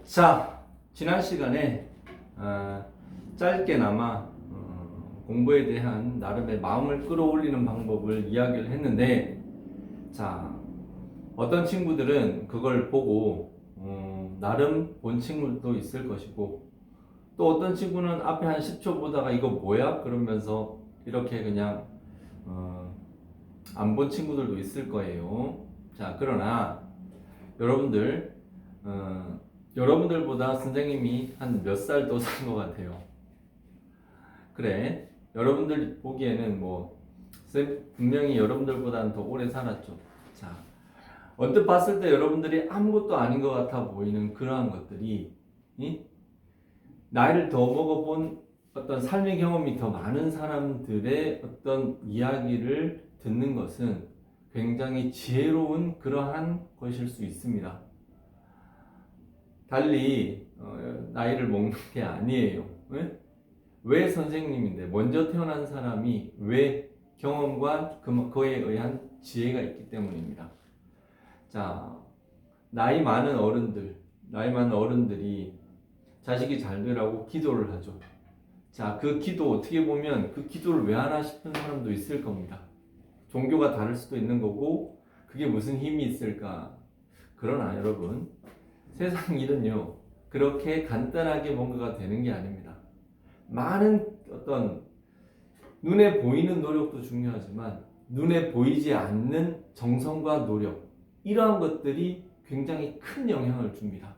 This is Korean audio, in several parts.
자, 지난 시간에 짧게나마 공부에 대한 나름의 마음을 끌어올리는 방법을 이야기를 했는데, 자, 어떤 친구들은 그걸 보고 나름 본 친구도 있을 것이고, 또 어떤 친구는 앞에 한 10초 보다가 이거 뭐야? 그러면서 이렇게 그냥 안 본 친구들도 있을 거예요. 자, 그러나 여러분들 여러분들보다 선생님이 한 몇 살 더 산 것 같아요. 그래, 여러분들 보기에는 분명히 여러분들보다는 더 오래 살았죠. 자, 언뜻 봤을 때 여러분들이 아무것도 아닌 것 같아 보이는 그러한 것들이, 나이를 더 먹어본 어떤 삶의 경험이 더 많은 사람들의 어떤 이야기를 듣는 것은 굉장히 지혜로운 그러한 것일 수 있습니다. 달리 나이를 먹는 게 아니에요. 왜 선생님인데, 먼저 태어난 사람이 왜 경험과 그에 의한 지혜가 있기 때문입니다. 자, 나이 많은 어른들이 자식이 잘 되라고 기도를 하죠. 자, 그 기도, 어떻게 보면 그 기도를 왜 하나 싶은 사람도 있을 겁니다. 종교가 다를 수도 있는 거고, 그게 무슨 힘이 있을까? 그러나 여러분, 세상 일은요, 그렇게 간단하게 뭔가가 되는 게 아닙니다. 많은 어떤 눈에 보이는 노력도 중요하지만 눈에 보이지 않는 정성과 노력, 이러한 것들이 굉장히 큰 영향을 줍니다.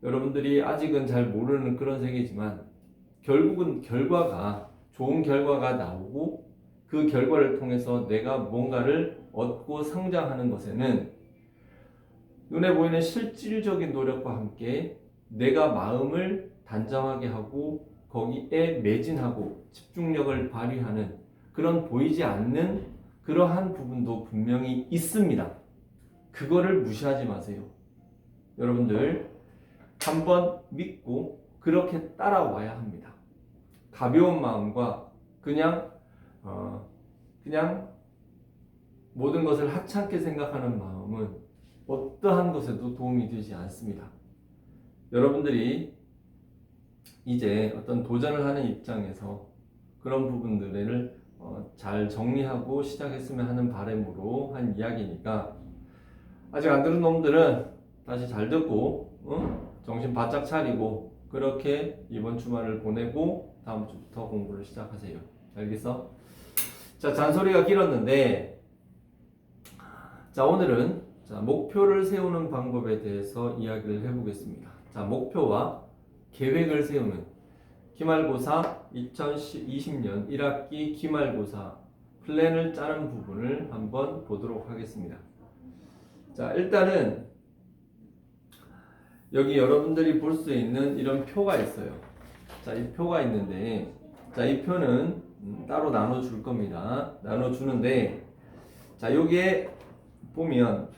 여러분들이 아직은 잘 모르는 그런 세계지만 결국은 좋은 결과가 나오고, 그 결과를 통해서 내가 뭔가를 얻고 성장하는 것에는 눈에 보이는 실질적인 노력과 함께 내가 마음을 단정하게 하고 거기에 매진하고 집중력을 발휘하는 그런 보이지 않는 그러한 부분도 분명히 있습니다. 그거를 무시하지 마세요. 여러분들 한번 믿고 그렇게 따라와야 합니다. 가벼운 마음과 그냥 모든 것을 하찮게 생각하는 마음은 어떠한 것에도 도움이 되지 않습니다. 여러분들이 이제 어떤 도전을 하는 입장에서 그런 부분들을 잘 정리하고 시작했으면 하는 바람으로 한 이야기니까, 아직 안 들은 놈들은 다시 잘 듣고 정신 바짝 차리고 그렇게 이번 주말을 보내고 다음 주부터 공부를 시작하세요. 알겠어? 자, 잔소리가 길었는데, 자, 오늘은 목표를 세우는 방법에 대해서 이야기를 해보겠습니다. 자, 목표와 계획을 세우는 기말고사 2020년 1학기 기말고사 플랜을 짜는 부분을 한번 보도록 하겠습니다. 자, 일단은 여기 여러분들이 볼 수 있는 이런 표가 있어요. 자, 이 표가 있는데, 자, 이 표는 따로 나눠줄 겁니다. 나눠주는데, 자, 여기에 보면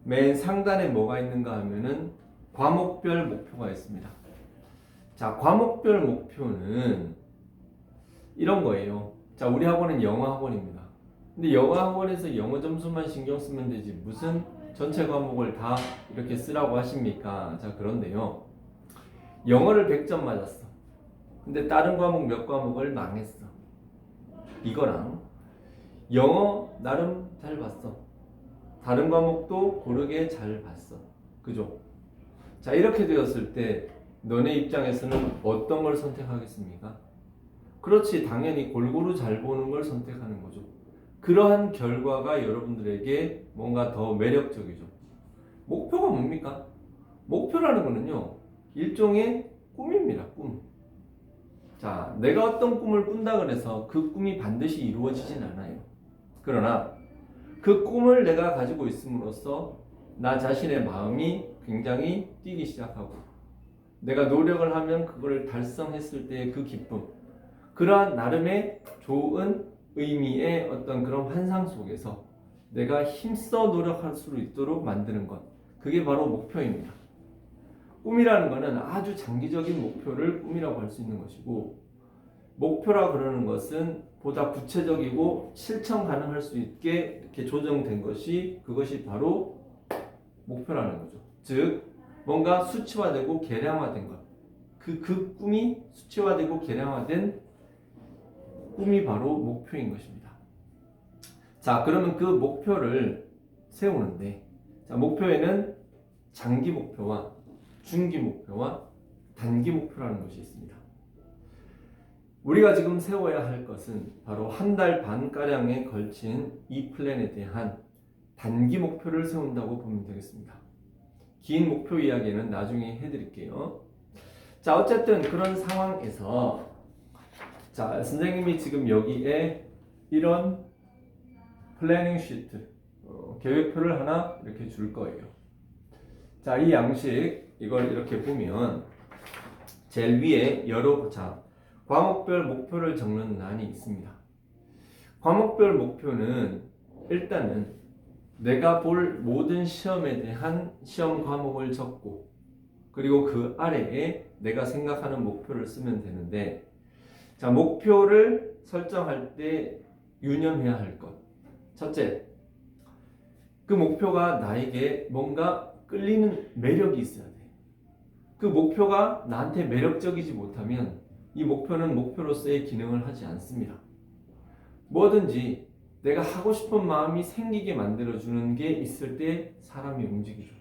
맨 상단에 뭐가 있는가 하면은 과목별 목표가 있습니다. 자, 과목별 목표는 이런 거예요. 자, 우리 학원은 영어 학원입니다. 근데 영어 학원에서 영어 점수만 신경 쓰면 되지 무슨 전체 과목을 다 이렇게 쓰라고 하십니까? 자, 그런데요, 영어를 100점 맞았어. 근데 다른 과목 몇 과목을 망했어. 이거랑 영어 나름 잘 봤어. 다른 과목도 고르게 잘 봤어. 그죠? 자, 이렇게 되었을 때 너네 입장에서는 어떤 걸 선택하겠습니까? 그렇지, 당연히 골고루 잘 보는 걸 선택하는 거죠. 그러한 결과가 여러분들에게 뭔가 더 매력적이죠. 목표가 뭡니까? 목표라는 거는요, 일종의 꿈입니다. 꿈. 자, 내가 어떤 꿈을 꾼다 그래서 그 꿈이 반드시 이루어지진 않아요. 그러나 그 꿈을 내가 가지고 있음으로써 나 자신의 마음이 굉장히 뛰기 시작하고, 내가 노력을 하면 그걸 달성했을 때의 그 기쁨, 그러한 나름의 좋은 의미의 어떤 그런 환상 속에서 내가 힘써 노력할 수 있도록 만드는 것, 그게 바로 목표입니다. 꿈이라는 것은 아주 장기적인 목표를 꿈이라고 할 수 있는 것이고, 목표라 그러는 것은 보다 구체적이고 실천 가능할 수 있게 이렇게 조정된 것이, 그것이 바로 목표라는 거죠. 즉, 뭔가 수치화되고 계량화된 것. 그 꿈이 수치화되고 계량화된 꿈이 바로 목표인 것입니다. 자, 그러면 그 목표를 세우는데, 자, 목표에는 장기 목표와 중기 목표와 단기 목표라는 것이 있습니다. 우리가 지금 세워야 할 것은 바로 한 달 반가량에 걸친 이 플랜에 대한 단기 목표를 세운다고 보면 되겠습니다. 긴 목표 이야기는 나중에 해드릴게요. 자, 어쨌든 그런 상황에서 자, 선생님이 지금 여기에 이런 플래닝 시트, 계획표를 하나 이렇게 줄 거예요. 자, 이 양식 이걸 이렇게 보면 제일 위에 자, 과목별 목표를 적는 란이 있습니다. 과목별 목표는 일단은 내가 볼 모든 시험에 대한 시험 과목을 적고 그리고 그 아래에 내가 생각하는 목표를 쓰면 되는데, 자, 목표를 설정할 때 유념해야 할 것. 첫째, 그 목표가 나에게 뭔가 끌리는 매력이 있어야 돼. 그 목표가 나한테 매력적이지 못하면 이 목표는 목표로서의 기능을 하지 않습니다. 뭐든지 내가 하고 싶은 마음이 생기게 만들어주는 게 있을 때 사람이 움직이죠.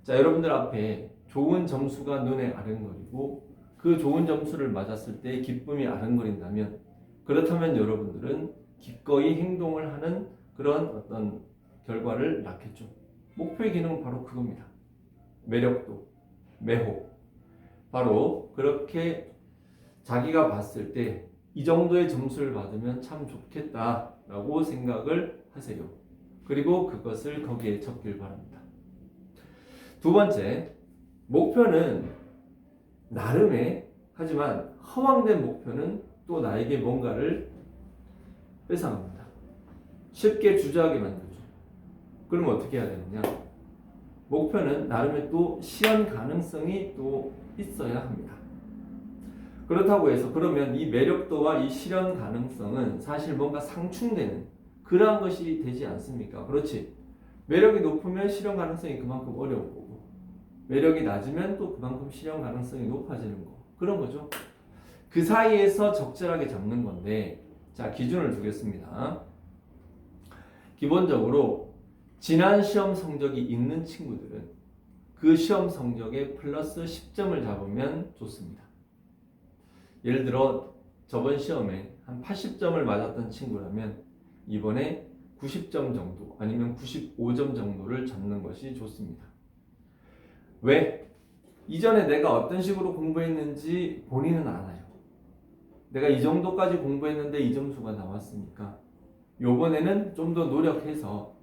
자, 여러분들 앞에 좋은 점수가 눈에 아른거리고 그 좋은 점수를 맞았을 때 기쁨이 아른거린다면, 그렇다면 여러분들은 기꺼이 행동을 하는 그런 어떤 결과를 낳겠죠. 목표의 기능은 바로 그겁니다. 매력도, 매혹. 바로 그렇게 자기가 봤을 때 이 정도의 점수를 받으면 참 좋겠다라고 생각을 하세요. 그리고 그것을 거기에 적길 바랍니다. 두 번째, 목표는 나름의, 하지만 허황된 목표는 또 나에게 뭔가를 뺏어갑니다. 쉽게 주저하게 만들죠. 그러면 어떻게 해야 되느냐? 목표는 나름의 또 실현 가능성이 또 있어야 합니다. 그렇다고 해서 그러면 이 매력도와 이 실현 가능성은 사실 뭔가 상충되는 그러한 것이 되지 않습니까? 그렇지. 매력이 높으면 실현 가능성이 그만큼 어려운 거고, 매력이 낮으면 또 그만큼 실현 가능성이 높아지는 거. 그런 거죠. 그 사이에서 적절하게 잡는 건데, 자, 기준을 두겠습니다. 기본적으로 지난 시험 성적이 있는 친구들은 그 시험 성적에 플러스 10점을 잡으면 좋습니다. 예를 들어 저번 시험에 한 80점을 맞았던 친구라면 이번에 90점 정도 아니면 95점 정도를 잡는 것이 좋습니다. 왜? 이전에 내가 어떤 식으로 공부했는지 본인은 알아요. 내가 이 정도까지 공부했는데 이 점수가 나왔으니까 요번에는 좀 더 노력해서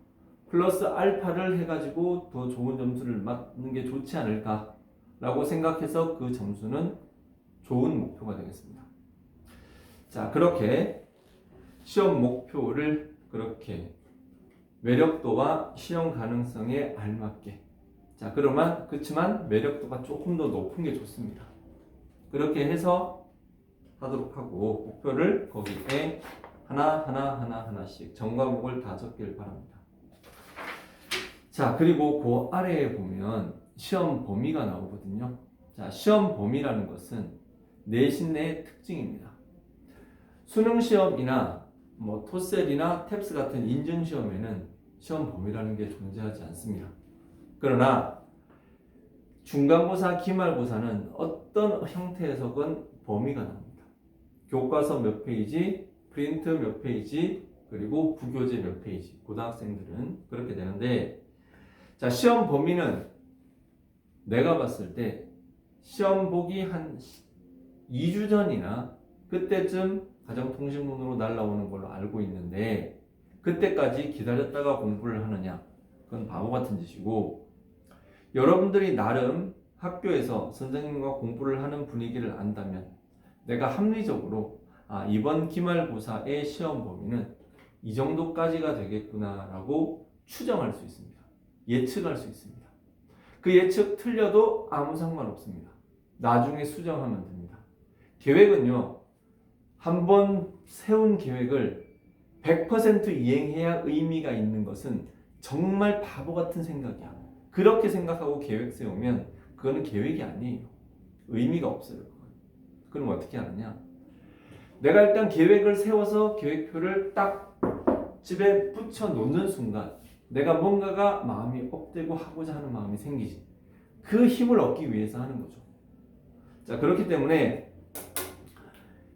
플러스 알파를 해가지고 더 좋은 점수를 맞는 게 좋지 않을까 라고 생각해서 그 점수는 좋은 목표가 되겠습니다. 자, 그렇게 시험 목표를 그렇게 매력도와 실현 가능성에 알맞게, 자, 그렇지만 매력도가 조금 더 높은 게 좋습니다. 그렇게 해서 하도록 하고 목표를 거기에 하나씩 전과목을 다 적길 바랍니다. 자, 그리고 그 아래에 보면 시험 범위가 나오거든요. 자, 시험 범위라는 것은 내신 내 특징입니다. 수능 시험이나 토셀이나 탭스 같은 인증 시험에는 시험 범위라는 게 존재하지 않습니다. 그러나 중간고사, 기말고사는 어떤 형태에서건 범위가 나옵니다. 교과서 몇 페이지, 프린트 몇 페이지, 그리고 부교재 몇 페이지. 고등학생들은 그렇게 되는데, 자, 시험 범위는 내가 봤을 때 시험 보기 한 2주 전이나 그때쯤 가정통신문으로 날라오는 걸로 알고 있는데, 그때까지 기다렸다가 공부를 하느냐? 그건 바보 같은 짓이고, 여러분들이 나름 학교에서 선생님과 공부를 하는 분위기를 안다면 내가 합리적으로 이번 기말고사의 시험 범위는 이 정도까지가 되겠구나라고 추정할 수 있습니다. 예측할 수 있습니다. 그 예측 틀려도 아무 상관없습니다. 나중에 수정하면 됩니다. 계획은요, 한번 세운 계획을 100% 이행해야 의미가 있는 것은 정말 바보 같은 생각이야. 그렇게 생각하고 계획 세우면 그거는 계획이 아니에요. 의미가 없어요. 그럼 어떻게 하느냐? 내가 일단 계획을 세워서 계획표를 딱 집에 붙여 놓는 순간 내가 뭔가가 마음이 업되고 하고자 하는 마음이 생기지. 그 힘을 얻기 위해서 하는 거죠. 자, 그렇기 때문에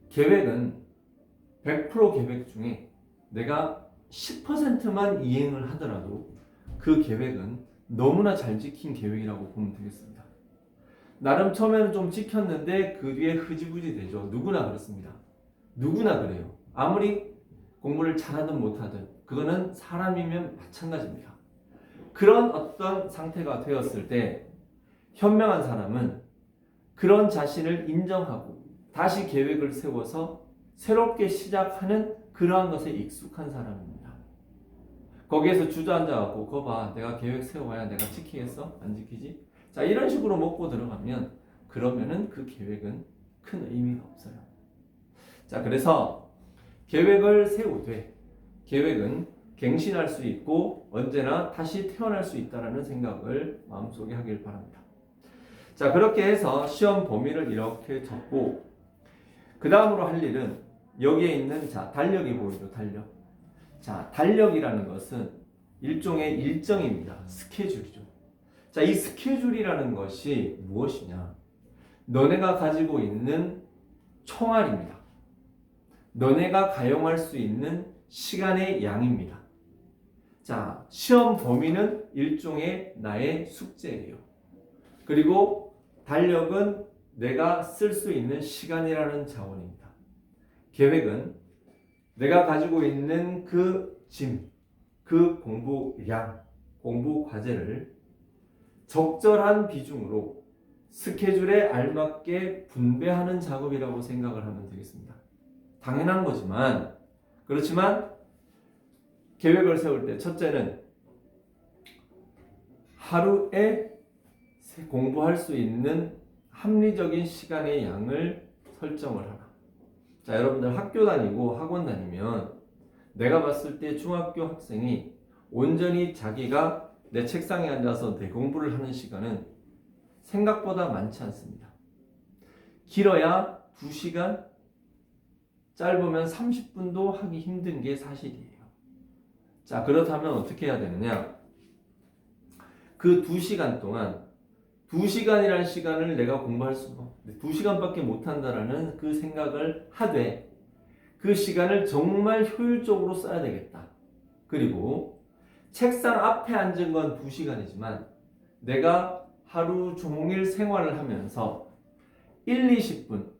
계획은 100% 계획 중에 내가 10%만 이행을 하더라도 그 계획은 너무나 잘 지킨 계획이라고 보면 되겠습니다. 나름 처음에는 좀 지켰는데 그 뒤에 흐지부지 되죠. 누구나 그렇습니다. 누구나 그래요. 아무리 공부를 잘하든 못하든 그거는 사람이면 마찬가지입니다. 그런 어떤 상태가 되었을 때 현명한 사람은 그런 자신을 인정하고 다시 계획을 세워서 새롭게 시작하는 그러한 것에 익숙한 사람입니다. 거기에서 주저앉아갖고 거 봐, 내가 계획 세워야 내가 지키겠어? 안 지키지? 자, 이런 식으로 먹고 들어가면 그러면은 그 계획은 큰 의미가 없어요. 자, 그래서 계획을 세우되 계획은 갱신할 수 있고 언제나 다시 태어날 수 있다는 생각을 마음속에 하길 바랍니다. 자, 그렇게 해서 시험 범위를 이렇게 적고 그 다음으로 할 일은 여기에 있는 자 달력이 보이죠. 달력. 자, 달력이라는 것은 일종의 일정입니다. 스케줄이죠. 자, 이 스케줄이라는 것이 무엇이냐? 너네가 가지고 있는 총알입니다. 너네가 가용할 수 있는 시간의 양입니다. 자, 시험 범위는 일종의 나의 숙제예요. 그리고 달력은 내가 쓸 수 있는 시간이라는 자원입니다. 계획은 내가 가지고 있는 그 짐, 그 공부량, 공부 과제를 적절한 비중으로 스케줄에 알맞게 분배하는 작업이라고 생각을 하면 되겠습니다. 당연한 거지만 그렇지만 계획을 세울 때 첫째는 하루에 공부할 수 있는 합리적인 시간의 양을 설정을 하라. 자, 여러분들 학교 다니고 학원 다니면 내가 봤을 때 중학교 학생이 온전히 자기가 내 책상에 앉아서 내 공부를 하는 시간은 생각보다 많지 않습니다. 길어야 2시간, 짧으면 30분도 하기 힘든 게 사실이에요. 자, 그렇다면 어떻게 해야 되느냐? 그 2시간 동안 2시간이라는 시간을 내가 공부할 수가 2시간밖에 못한다라는 그 생각을 하되 그 시간을 정말 효율적으로 써야 되겠다. 그리고 책상 앞에 앉은 건 2시간이지만 내가 하루 종일 생활을 하면서 1, 20분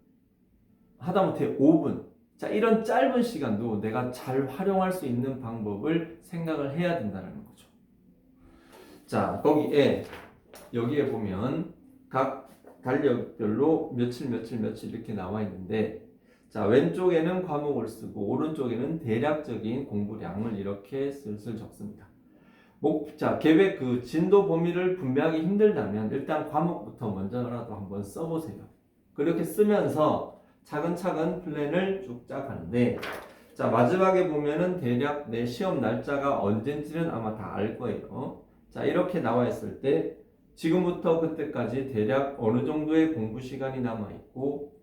하다못해 5분 자, 이런 짧은 시간도 내가 잘 활용할 수 있는 방법을 생각을 해야 된다는 거죠. 자, 여기에 보면 각 달력별로 며칠 이렇게 나와 있는데 자, 왼쪽에는 과목을 쓰고 오른쪽에는 대략적인 공부량을 이렇게 슬슬 적습니다. 자, 계획 그 진도 범위를 분배하기 힘들다면 일단 과목부터 먼저라도 한번 써보세요. 그렇게 쓰면서 차근차근 플랜을 쭉 짜가는데 자, 마지막에 보면은 대략 내 시험 날짜가 언젠지는 아마 다 알 거예요. 자, 이렇게 나와 있을 때 지금부터 그때까지 대략 어느 정도의 공부 시간이 남아 있고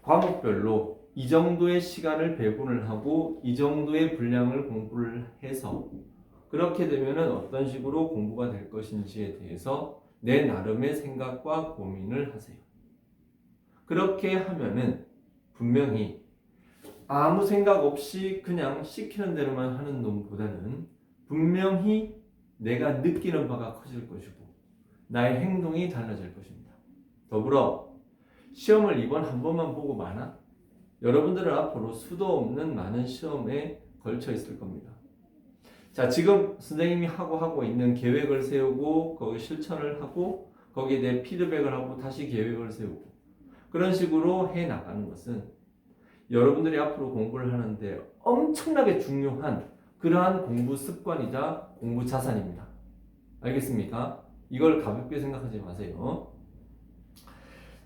과목별로 이 정도의 시간을 배분을 하고 이 정도의 분량을 공부를 해서 그렇게 되면은 어떤 식으로 공부가 될 것인지에 대해서 내 나름의 생각과 고민을 하세요. 그렇게 하면은 분명히 아무 생각 없이 그냥 시키는 대로만 하는 놈보다는 분명히 내가 느끼는 바가 커질 것이고 나의 행동이 달라질 것입니다. 더불어 시험을 이번 한 번만 보고 마나? 여러분들은 앞으로 수도 없는 많은 시험에 걸쳐 있을 겁니다. 자, 지금 선생님이 하고 있는 계획을 세우고 거기 실천을 하고 거기에 대해 피드백을 하고 다시 계획을 세우고 그런 식으로 해 나가는 것은 여러분들이 앞으로 공부를 하는데 엄청나게 중요한 그러한 공부 습관이자 공부 자산입니다. 알겠습니까? 이걸 가볍게 생각하지 마세요.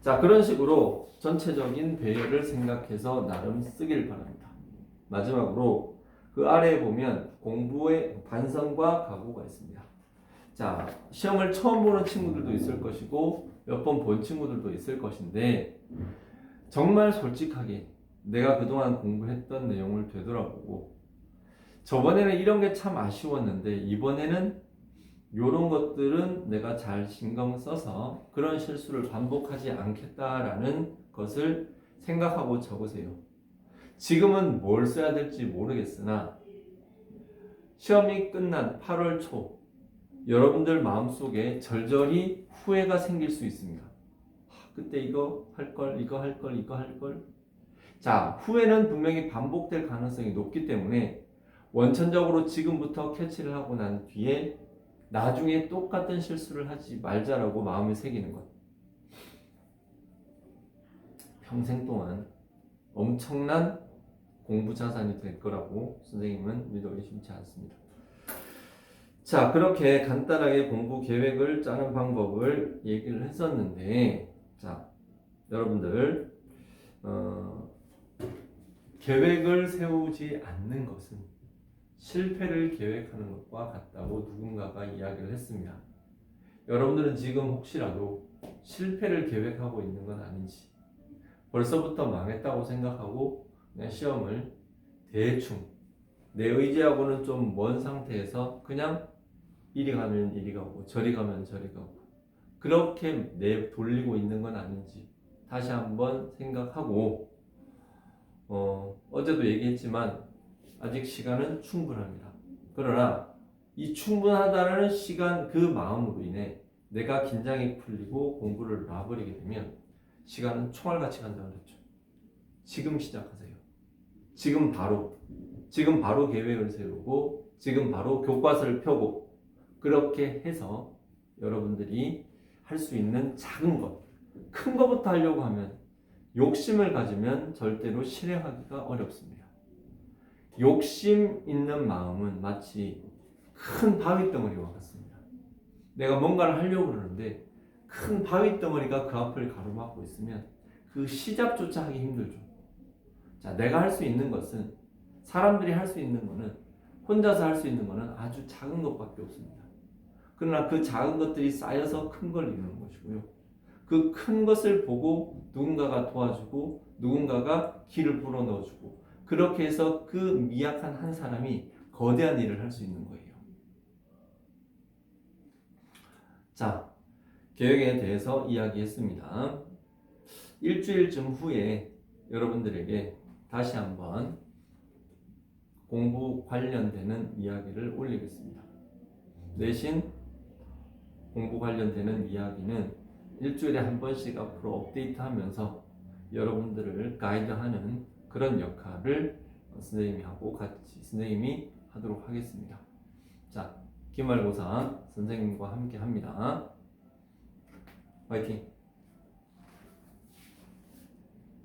자, 그런 식으로 전체적인 배열을 생각해서 나름 쓰길 바랍니다. 마지막으로 그 아래에 보면 공부의 반성과 각오가 있습니다. 자, 시험을 처음 보는 친구들도 있을 것이고 몇 번 본 친구들도 있을 것인데 정말 솔직하게 내가 그동안 공부했던 내용을 되돌아보고 저번에는 이런 게 참 아쉬웠는데 이번에는 이런 것들은 내가 잘 신경 써서 그런 실수를 반복하지 않겠다라는 것을 생각하고 적으세요. 지금은 뭘 써야 될지 모르겠으나 시험이 끝난 8월 초 여러분들 마음속에 절절히 후회가 생길 수 있습니다. 그때 이거 할 걸, 이거 할 걸, 이거 할 걸. 자, 후회는 분명히 반복될 가능성이 높기 때문에 원천적으로 지금부터 캐치를 하고 난 뒤에 나중에 똑같은 실수를 하지 말자라고 마음에 새기는 것. 평생 동안 엄청난 공부 자산이 될 거라고 선생님은 믿어 의심치 않습니다. 자, 그렇게 간단하게 공부 계획을 짜는 방법을 얘기를 했었는데, 자, 여러분들 계획을 세우지 않는 것은 실패를 계획하는 것과 같다고 누군가가 이야기를 했습니다. 여러분들은 지금 혹시라도 실패를 계획하고 있는 건 아닌지, 벌써부터 망했다고 생각하고 그냥 시험을 대충 내 의지하고는 좀 먼 상태에서 그냥 이리 가면 이리 가고 저리 가면 저리 가고 그렇게 돌리고 있는 건 아닌지 다시 한번 생각하고 어제도 얘기했지만 아직 시간은 충분합니다. 그러나 이 충분하다는 시간 그 마음으로 인해 내가 긴장이 풀리고 공부를 놔버리게 되면 시간은 총알같이 간다고 그랬죠. 지금 시작하세요. 지금 바로 계획을 세우고 지금 바로 교과서를 펴고 그렇게 해서 여러분들이 할 수 있는 작은 것, 큰 것부터 하려고 하면 욕심을 가지면 절대로 실행하기가 어렵습니다. 욕심 있는 마음은 마치 큰 바위 덩어리와 같습니다. 내가 뭔가를 하려고 그러는데 큰 바위 덩어리가 그 앞을 가로막고 있으면 그 시작조차 하기 힘들죠. 자, 내가 할 수 있는 것은 사람들이 할 수 있는 것은 혼자서 할 수 있는 것은 아주 작은 것밖에 없습니다. 그러나 그 작은 것들이 쌓여서 큰 걸 이루는 것이고요. 그 큰 것을 보고 누군가가 도와주고 누군가가 길을 불어 넣어주고 그렇게 해서 그 미약한 한 사람이 거대한 일을 할 수 있는 거예요. 자, 계획에 대해서 이야기했습니다. 일주일쯤 후에 여러분들에게 다시 한번 공부 관련되는 이야기를 올리겠습니다. 대신 공부 관련되는 이야기는 일주일에 한 번씩 앞으로 업데이트하면서 여러분들을 가이드하는 그런 역할을 선생님이 하도록 하겠습니다. 자, 기말고사 선생님과 함께 합니다. 화이팅!